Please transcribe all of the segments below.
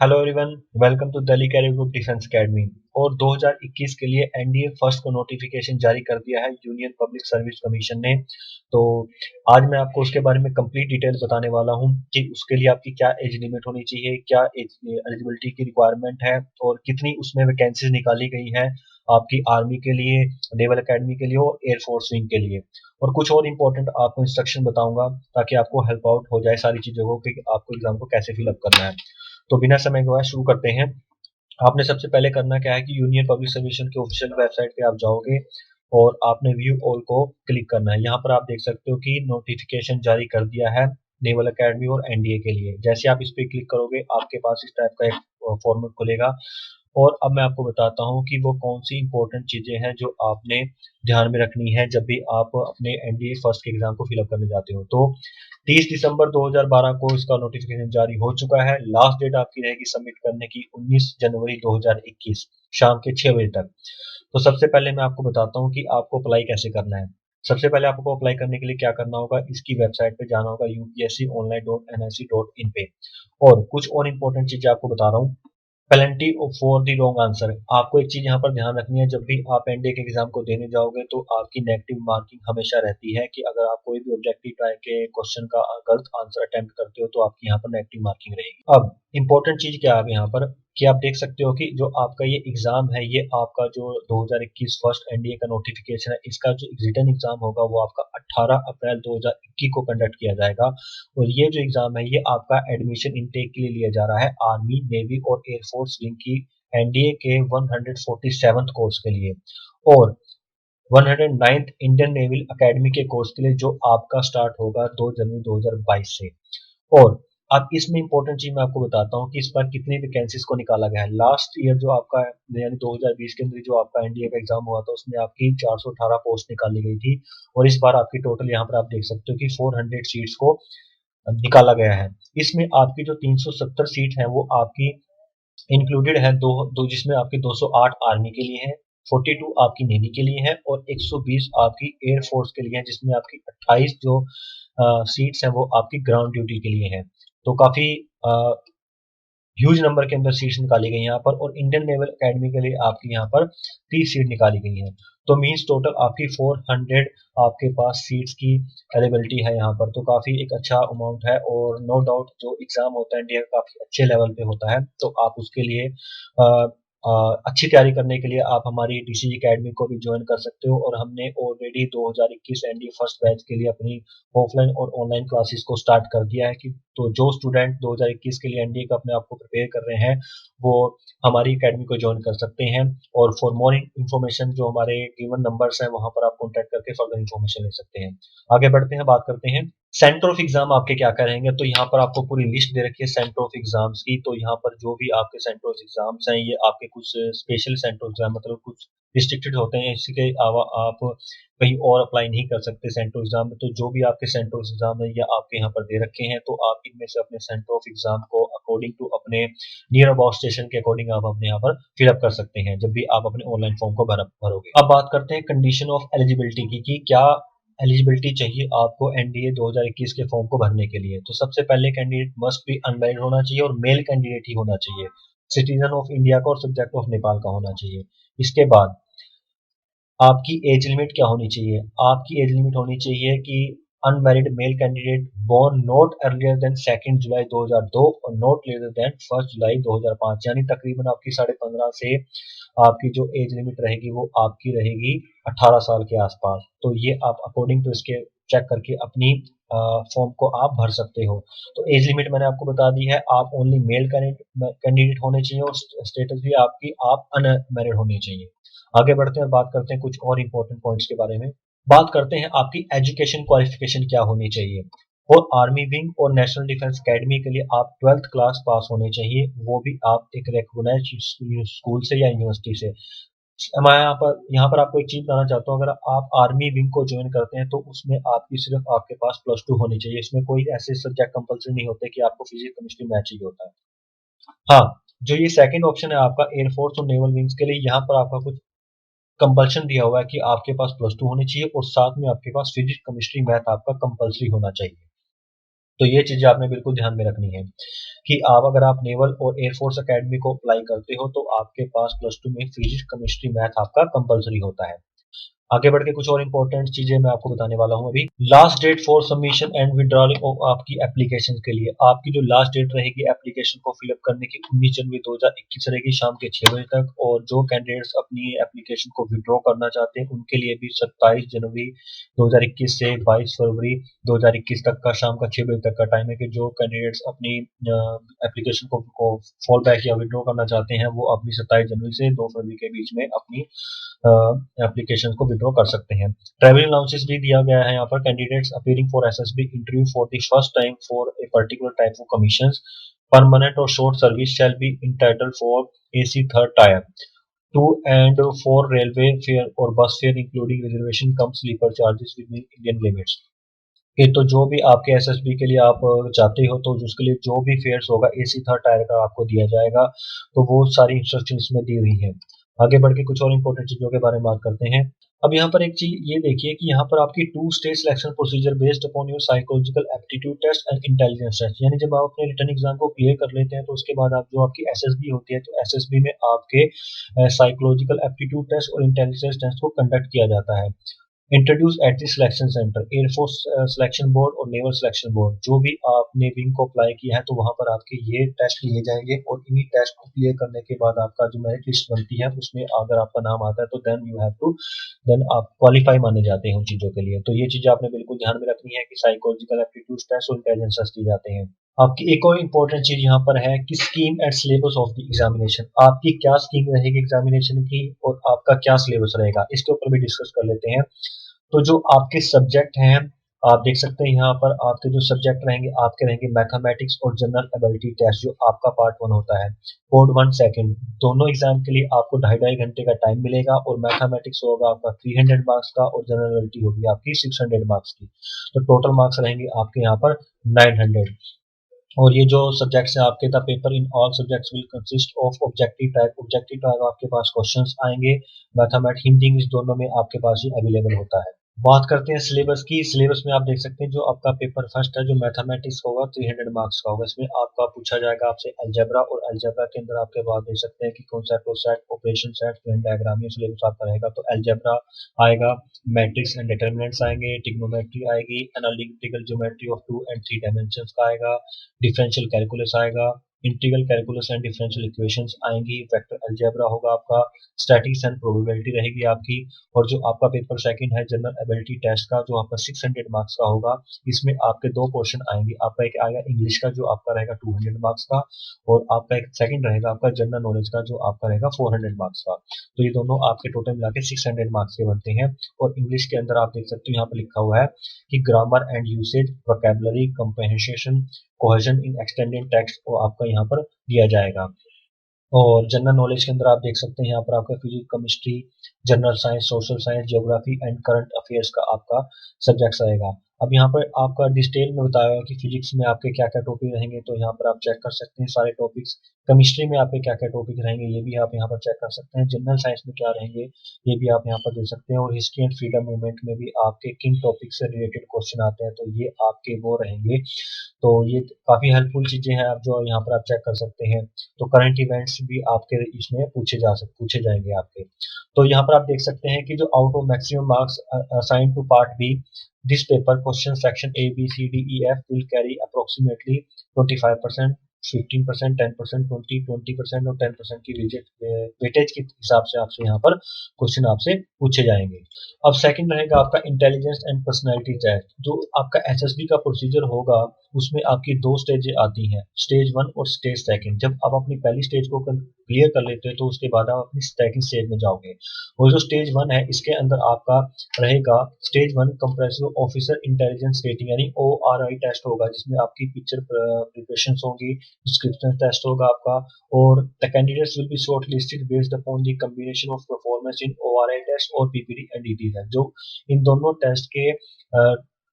Hello everyone, welcome to Delhi career group defence academy. और 2021 के लिए एनडीए फर्स्ट को नोटिफिकेशन जारी कर दिया है यूनियन पब्लिक सर्विस कमीशन ने। तो आज मैं आपको उसके बारे में कंप्लीट डिटेल बताने वाला हूं कि उसके लिए आपकी क्या एज लिमिट होनी चाहिए, क्या एज एलिजिबिलिटी की रिक्वायरमेंट है और कितनी उसमें वैकेंसीज निकाली गई हैं आपकी आर्मी के लिए, नेवल एकेडमी के लिए और एयरफोर्स विंग के लिए। और कुछ और इम्पोर्टेंट आपको इंस्ट्रक्शन बताऊंगा ताकि आपको हेल्प आउट हो जाए सारी चीजों को कि आपको एग्जाम को कैसे फिलअप करना है। तो बिना समय गवाए शुरू करते हैं। आपने सबसे पहले करना क्या है कि यूनियन पब्लिक सर्विस की ऑफिशियल वेबसाइट पे आप जाओगे और आपने व्यू ऑल को क्लिक करना है। यहाँ पर आप देख सकते हो कि नोटिफिकेशन जारी कर दिया है नेवल एकेडमी और एनडीए के लिए। जैसे आप इस पे क्लिक करोगे आपके पास इस टाइप का एक फॉर्मेट खुलेगा। और अब मैं आपको बताता हूँ कि वो कौन सी इंपॉर्टेंट चीजें हैं जो आपने ध्यान में रखनी है जब भी आप अपने एनडीए फर्स्ट के एग्जाम को फिलअप करने जाते हो। तो 30 दिसंबर 2012 को इसका नोटिफिकेशन जारी हो चुका है। लास्ट डेट आपकी रहेगी सबमिट करने की 19 जनवरी 2021 शाम के 6 बजे तक। तो सबसे पहले मैं आपको बताता हूँ कि आपको अप्लाई कैसे करना है। सबसे पहले आपको अप्लाई करने के लिए क्या करना होगा, इसकी वेबसाइट पे जाना होगा upsconline.nic.in पे। और कुछ और इंपॉर्टेंट चीजें आपको बता रहा हूँ। Penalty for the wrong answer. आपको एक चीज यहाँ पर ध्यान रखनी है, जब भी आप एनडीए के एग्जाम को देने जाओगे तो आपकी नेगेटिव मार्किंग हमेशा रहती है कि अगर आप कोई भी ऑब्जेक्टिव टाइप के क्वेश्चन का गलत आंसर अटेम्प्ट करते हो तो आपकी यहाँ पर नेगेटिव मार्किंग रहेगी। अब इंपॉर्टेंट चीज क्या है यहाँ पर कि आप देख सकते हो कि जो आपका ये एग्जाम है, ये आपका जो 2021 फर्स्ट एनडीए का नोटिफिकेशन है, इसका जो रिटन एग्जाम होगा वो आपका 18 अप्रैल 2021 को कंडक्ट किया जाएगा। और ये जो एग्जाम है ये आपका एडमिशन इनटेक के लिए लिया जा रहा है आर्मी, नेवी और एयरफोर्स विंग की एनडीए के 147th कोर्स के लिए और 109th इंडियन नेवल एकेडमी के कोर्स के लिए जो आपका स्टार्ट होगा 2 जनवरी 2022 से। और अब इसमें इंपॉर्टेंट चीज मैं आपको बताता हूँ कि इस बार कितनी वैकेंसीज को निकाला गया है। लास्ट ईयर जो आपका यानी 2020 के अंदर जो आपका एनडीए का एग्जाम हुआ था उसमें आपकी 418 पोस्ट निकाली गई थी। और इस बार आपकी टोटल यहाँ पर आप देख सकते हो कि 400 सीट्स को निकाला गया है। इसमें आपकी जो 370 सीट है वो आपकी इंक्लूडेड है दो दो जिसमें आपकी 208 आर्मी के लिए है, 42 आपकी नेवी के लिए है और 120 आपकी एयरफोर्स के लिए है, जिसमें आपकी 28 जो सीट्स हैं वो आपकी ग्राउंड ड्यूटी के लिए है। तो काफी ह्यूज नंबर के अंदर सीट्स निकाली गई हैं यहाँ पर। और इंडियन नेवल एकेडमी के लिए आपकी यहाँ पर 30 सीट निकाली गई हैं। तो मींस टोटल आपकी 400 आपके पास सीट्स की अवेलेबिलिटी है यहाँ पर। तो काफी एक अच्छा अमाउंट है और नो डाउट जो एग्जाम होता है इंडिया का काफी अच्छे लेवल पे होता है। तो आप उसके लिए अच्छी तैयारी करने के लिए आप हमारी डीसीजी एकेडमी को भी ज्वाइन कर सकते हो। और हमने ऑलरेडी 2021 एनडी फर्स्ट बैच के लिए अपनी ऑफलाइन और ऑनलाइन क्लासेस को स्टार्ट कर दिया है कि तो जो स्टूडेंट 2021 के लिए एनडीए का अपने आप को प्रिपेयर कर रहे हैं वो हमारी एकेडमी को ज्वाइन कर सकते हैं। और फॉर मोर इन्फॉर्मेशन जो हमारे गिवन नंबर्स हैं वहां पर आप कॉन्टैक्ट करके फर्दर इन्फॉर्मेशन ले सकते हैं। आगे बढ़ते हैं, बात करते हैं सेंटर ऑफ एग्जाम आपके क्या क्या रहेंगे। तो यहाँ पर आपको पूरी लिस्ट दे रखी है सेंटर ऑफ एग्जाम्स की। तो यहाँ पर जो भी आपके सेंटर ऑफ एग्जाम्स हैं ये आपके कुछ स्पेशल सेंटर ऑफ एग्जाम मतलब कुछ रिस्ट्रिक्टेड होते हैं, इसी के अलावा आप कहीं और अप्लाई नहीं कर सकते सेंटर ऑफ एग्जाम में। तो जो भी आपके सेंटर ऑफ एग्जाम है ये आपके यहाँ पर दे रखे हैं। तो आप इनमें से अपने सेंटर ऑफ एग्जाम को अकॉर्डिंग टू अपने नियर अबाउट स्टेशन के अकॉर्डिंग आप अपने यहाँ पर फिलअप कर सकते हैं जब भी आप अपने ऑनलाइन फॉर्म को भरोगे। अब बात करते हैं कंडीशन ऑफ एलिजिबिलिटी की कि क्या एलिजिबिलिटी चाहिए आपको एनडीए 2021 के फॉर्म को भरने के लिए। तो सबसे पहले कैंडिडेट मस्ट बी अनमैरिड होना चाहिए और मेल कैंडिडेट ही होना चाहिए, सिटीजन ऑफ इंडिया का और सब्जेक्ट ऑफ नेपाल का होना चाहिए। इसके बाद आपकी एज लिमिट क्या होनी चाहिए, आपकी एज लिमिट होनी चाहिए कि unmarried male candidate born not earlier than 2 July 2002 और नॉट लेटर देन 1 जुलाई 2005, यानी तकरीबन आपकी 15.5 से आपकी जो एज लिमिट रहेगी वो आपकी रहेगी 18 साल के आसपास। तो ये आप अकॉर्डिंग टू इसके चेक करके अपनी फॉर्म को आप भर सकते हो। तो एज लिमिट मैंने आपको बता दी है, आप ओनली मेल कैंडिडेट होने चाहिए और स्टेटस भी आपकी आप अनमैरिड होनी चाहिए। आगे बढ़ते हैं और बात करते हैं कुछ और इंपॉर्टेंट पॉइंट्स के बारे में। बात करते हैं आपकी एजुकेशन क्वालिफिकेशन क्या होनी चाहिए। और आर्मी विंग और नेशनल डिफेंस एकेडमी के लिए आप 12th क्लास पास होने चाहिए, वो भी आप एक रिकॉग्नाइज्ड स्कूल से या यूनिवर्सिटी से। मैं यहाँ पर आपको एक चीज बताना चाहता हूँ, अगर आप आर्मी विंग को ज्वाइन करते हैं तो उसमें आपकी सिर्फ आपके पास +2 होनी चाहिए। इसमें कोई ऐसे सब्जेक्ट कंपल्सरी नहीं होते कि आपको फिजिक्स केमिस्ट्री मैथ चाहिए होता है। हाँ, जो ये सेकंड ऑप्शन है आपका एयरफोर्स और नेवल विंग्स के लिए, यहाँ पर आपका कुछ कंपल्शन दिया हुआ है कि आपके पास +2 होनी चाहिए और साथ में आपके पास फिजिक्स केमिस्ट्री मैथ आपका कंपल्सरी होना चाहिए। तो ये चीज़ें आपने बिल्कुल ध्यान में रखनी है कि आप अगर आप नेवल और एयरफोर्स अकेडमी को अप्लाई करते हो, तो आपके पास प्लस टू में फिजिक्स, केमिस्ट्री, मैथ आपका कंपल्सरी होता है। आगे बढ़ के कुछ और इम्पोर्टेंट चीजें मैं आपको बताने वाला हूँ अभी। Last date for submission and withdrawing of आपकी एप्लीकेशन के लिए, आपकी जो लास्ट डेट रहेगी एप्लीकेशन को फिलअप करने की 19 जनवरी 2021 रहेगी शाम के 6 बजे तक, और जो कैंडिडेट्स अपनी एप्लीकेशन को विड्रॉ करना चाहते हैं उनके लिए भी 27 जनवरी 2021 से 22 फरवरी 2021 तक का शाम का 6 बजे तक का टाइम है कि जो कैंडिडेट्स अपनी एप्लीकेशन को फॉल बैक या विड्रॉ करना चाहते हैं वो अपनी 27 जनवरी से 2 फरवरी के बीच में अपनी एप्लीकेशन को विड्रॉ कर सकते हैं। ट्रैवलिंग अलाउंसेस भी दिया गया है यहाँ पर। Candidates appearing for SSB interview for the first time for a particular type of commissions, permanent और short service shall be entitled for AC third tier to and for railway fare or bus fare including reservation cum sleeper charges within Indian limits। ये तो जो भी आपके SSB के लिए आप चाहते हो तो उसके लिए जो भी फेयर्स होगा एसी थर्ड टायर का आपको दिया जाएगा, तो वो सारी इंस्ट्रक्शन इसमें दी हुई है। आगे बढ़ के कुछ और इंपॉर्टेंट चीजों के बारे में बात करते हैं। अब यहाँ पर एक चीज ये देखिए कि यहाँ पर आपकी two stage selection procedure based upon your psychological aptitude test and intelligence test, यानी जब आप अपने रिटर्न एग्जाम को क्लियर कर लेते हैं तो उसके बाद आप जो आपकी एसएसबी होती है तो एसएसबी में आपके साइकोलॉजिकल एप्टीट्यूड टेस्ट और इंटेलिजेंस टेस्ट को कंडक्ट किया जाता है। Introduce at the selection centre, air force selection board और नेवल सिलेक्शन बोर्ड, जो भी आपने विंग को अप्लाई किया है तो वहां पर आपके ये टेस्ट लिए जाएंगे, और इन्हीं टेस्ट को क्लियर करने के बाद आपका जो मेरिट लिस्ट बनती है उसमें अगर आपका नाम आता है तो देन आप क्वालिफाई माने जाते हैं उन चीजों के लिए। तो ये चीजें आपने बिल्कुल ध्यान में रखनी है कि साइकोलॉजिकल एप्टीट्यूड टेस्ट और इंटेलिजेंस टेस्ट दिए जाते हैं। आपकी एक और इम्पोर्टेंट चीज यहाँ पर है कि scheme and syllabus of the examination, आपकी क्या स्कीम रहेगी एग्जामिनेशन की और आपका क्या सिलेबस रहेगा, इसके ऊपर भी डिस्कस कर लेते हैं। तो जो आपके सब्जेक्ट हैं, आप देख सकते हैं यहाँ पर आपके जो सब्जेक्ट रहेंगे आपके रहेंगे मैथमेटिक्स और जनरल एबिलिटी टेस्ट, जो आपका पार्ट 1 होता है। कोड 1 सेकंड दोनों एग्जाम के लिए आपको ढाई ढाई घंटे का टाइम मिलेगा, और मैथमेटिक्स होगा आपका 300 मार्क्स का और जनरल एबिलिटी होगी आपकी 600 मार्क्स की। तो टोटल मार्क्स रहेंगे आपके यहाँ पर 900। और ये जो सब्जेक्ट्स हैं आपके, the paper in all subjects will consist of objective type आपके पास क्वेश्चंस आएंगे। मैथमेटिक्स, हिंदी, इंग्लिश दोनों में आपके पास ये अवेलेबल होता है। बात करते हैं सिलेबस की। सिलेबस में आप देख सकते हैं जो आपका पेपर फर्स्ट है जो मैथमेटिक्स होगा 300 मार्क्स का होगा, इसमें आपका पूछा जाएगा आपसे अलजेब्रा, और अलजेब्रा के अंदर आपके पास देख सकते हैं कि कॉन्सेप्ट और set, operation set, Venn diagram, ये सिलेबस आपका रहेगा। तो अलजेब्रा आएगा, मैट्रिक्स एंड डिटर्मिनेंट्स आएंगे, ट्रिग्नोमेट्री आएगी, analytical geometry of 2 and 3 dimensions का आएगा, डिफरेंशियल कैलकुलस आएगा, integral calculus and differential equations आएंगी, वेक्टर अलजेब्रा होगा आपका, स्टैटिक्स एंड प्रोबेबिलिटी रहेगी आपकी। और जो आपका पेपर सेकंड है जनरल एबिलिटी टेस्ट का, जो आपका 600 मार्क्स का होगा, इसमें आपके दो क्वेश्चन आएंगे। आपका एक आएगा इंग्लिश का जो आपका रहेगा 200 मार्क्स का, और आपका एक सेकंड रहेगा आपका जनरल नॉलेज का जो आपका रहेगा 400 मार्क्स का। तो ये दोनों आपके टोटल मिला के 600 मार्क्स के बनते हैं। और इंग्लिश के अंदर आप देख सकते हो यहाँ पर लिखा हुआ है कि grammar and usage, vocabulary, comprehension, cohesion in extended text को आपका यहाँ पर दिया जाएगा। और जनरल नॉलेज के अंदर आप देख सकते हैं यहाँ पर आपका physics, chemistry, general science, social science, geography and current affairs का आपका सब्जेक्ट्स रहेगा। अब यहाँ पर आपका डिटेल में बताया है कि फिजिक्स में आपके क्या क्या टॉपिक रहेंगे, तो यहाँ पर आप चेक कर सकते हैं सारे टॉपिक्स। केमिस्ट्री में आपके क्या क्या टॉपिक रहेंगे ये भी आप यहाँ पर चेक कर सकते हैं। जनरल साइंस में क्या रहेंगे ये भी आप यहाँ पर देख सकते हैं। और हिस्ट्री एंड फ्रीडम मूवमेंट में भी आपके किन टॉपिक से रिलेटेड क्वेश्चन आते हैं, तो ये आपके वो रहेंगे। तो ये काफी हेल्पफुल चीजें हैं आप जो यहाँ पर आप चेक कर सकते हैं। तो करंट इवेंट्स भी आपके इसमें पूछे जाएंगे आपके। तो यहाँ पर आप देख सकते हैं कि जो out of maximum marks assign to part B this paper question section A B C D E F will carry approximately 25%, 15%, 10%, 20% और 10% की वेटेज के हिसाब से आपसे यहाँ पर क्वेश्चन आपसे पूछे जाएंगे। अब सेकंड रहेगा आपका इंटेलिजेंस एंड पर्सनालिटी टेस्ट। जो आपका एसएसबी का प्रोसीजर होगा उसमें आपकी दो स्टेज आती हैं, स्टेज 1 और स्टेज सेकंड। जब आप अपनी पहली स्टेज को क्लियर कर लेते हैं तो उसके बाद आप अपनी सेकंड स्टेज में जाओगे। और जो स्टेज 1 है इसके अंदर आपका रहेगा stage 1 comprehensive officer intelligence rating यानी ORI टेस्ट होगा, जिसमें आपकी पिक्चर प्रिपरेशन होगी, डिस्क्रिप्शन टेस्ट होगा आपका, और the candidates will be short listed based upon the combination of performance in ORI test और PPT एंड ET है। जो इन दोनों टेस्ट के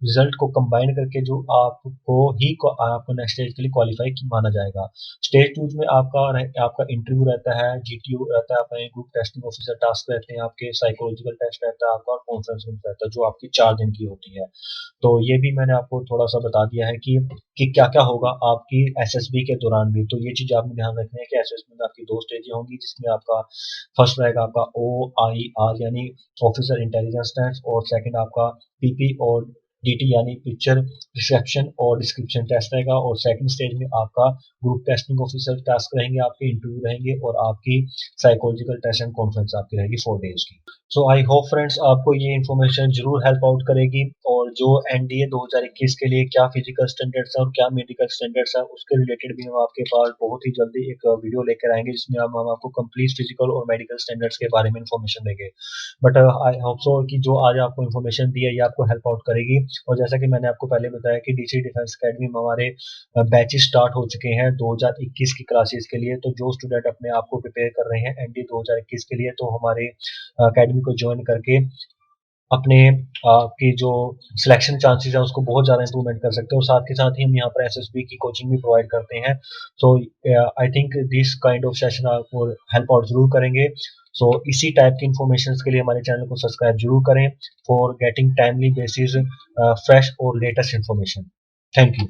रिजल्ट को कंबाइन करके जो आपको ही आपको नेक्स्ट स्टेज के लिए क्वालिफाई माना जाएगा। स्टेज 2 में आपका इंटरव्यू रहता है, जीटीयू रहता है, आपका ग्रुप टेस्टिंग ऑफिसर टास्क रहते हैं, आपके साइकोलॉजिकल टेस्ट रहता है आपका, और कॉन्फ्रेंस रूम रहता है जो आपकी 4 दिन की होती है। तो ये भी मैंने आपको थोड़ा-सा बता दिया है कि क्या-क्या होगा आपकी एसएसबी के दौरान भी। तो ये चीज़ आपने ध्यान रखनी है कि एसएसबी में आपकी 2 स्टेजें होंगी, जिसमें आपका फर्स्ट रहेगा आपका ओआईआर यानी ऑफिसर इंटेलिजेंस टेस्ट, और सेकंड आपका पीपी और डीटी यानी पिक्चर रिसेप्शन और डिस्क्रिप्शन टेस्ट रहेगा, और सेकंड स्टेज में आपका ग्रुप टेस्टिंग ऑफिसर टास्क रहेंगे, आपके इंटरव्यू रहेंगे, और आपकी साइकोलॉजिकल टेस्ट एंड कॉन्फ्रेंस आपकी रहेगी 4 डेज़ की। सो आई होप फ्रेंड्स आपको ये इन्फॉर्मेशन ज़रूर हेल्प आउट करेगी, और जो एनडीए 2021 के लिए क्या फिजिकल स्टैंडर्ड्स हैं और क्या मेडिकल स्टैंडर्ड्स हैं, उसके रिलेटेड भी हम आपके पास बहुत ही जल्दी एक वीडियो लेकर आएँगे, जिसमें हम आपको कंप्लीट फिजिकल और मेडिकल स्टैंडर्ड्स के बारे में इन्फॉर्मेशन देंगे। बट आई होप सो कि जो आज आपको इन्फॉर्मेशन दी है, ये आपको हेल्प आउट करेगी। और जैसा कि मैंने आपको पहले बताया कि डीसी डिफेंस अकेडमी में हमारे बैचेस स्टार्ट हो चुके हैं 2021 की क्लासेस के लिए। तो जो स्टूडेंट अपने आप को प्रिपेयर कर रहे हैं एनडीए 2021 के लिए, तो हमारे अकेडमी को ज्वाइन करके अपने आपकी जो सिलेक्शन चांसेस है उसको बहुत ज़्यादा इंप्रूवमेंट कर सकते हो। साथ के साथ ही हम यहाँ पर एसएसबी की कोचिंग भी प्रोवाइड करते हैं। So I think this kind of session आपको हेल्प आउट ज़रूर करेंगे। सो इसी टाइप की इन्फॉर्मेशंस के लिए हमारे चैनल को सब्सक्राइब ज़रूर करें for getting timely basis fresh और लेटेस्ट इन्फॉर्मेशन। Thank you.